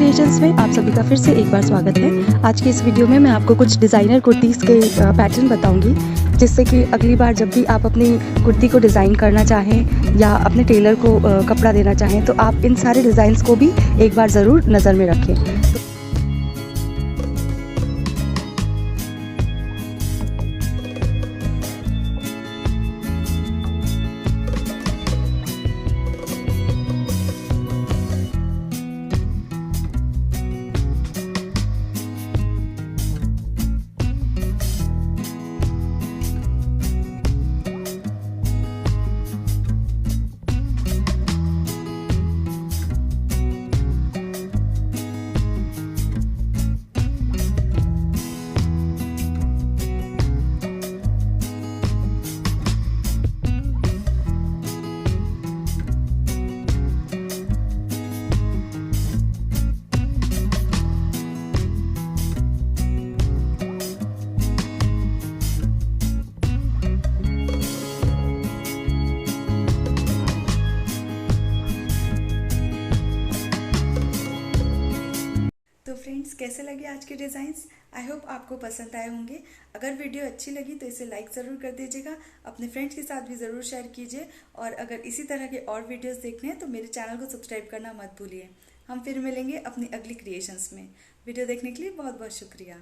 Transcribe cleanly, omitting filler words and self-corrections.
Creations में आप सभी का फिर से एक बार स्वागत है। आज की इस वीडियो में मैं आपको कुछ डिज़ाइनर कुर्तीज़ के पैटर्न बताऊंगी, जिससे कि अगली बार जब भी आप अपनी कुर्ती को डिज़ाइन करना चाहें या अपने टेलर को कपड़ा देना चाहें तो आप इन सारे डिज़ाइंस को भी एक बार ज़रूर नज़र में रखें। तो फ्रेंड्स, कैसे लगे आज के डिज़ाइंस? आई होप आपको पसंद आए होंगे। अगर वीडियो अच्छी लगी तो इसे लाइक ज़रूर कर दीजिएगा, अपने फ्रेंड्स के साथ भी ज़रूर शेयर कीजिए और अगर इसी तरह के और वीडियोस देखने हैं तो मेरे चैनल को सब्सक्राइब करना मत भूलिए। हम फिर मिलेंगे अपनी अगली क्रिएशंस में। वीडियो देखने के लिए बहुत बहुत शुक्रिया।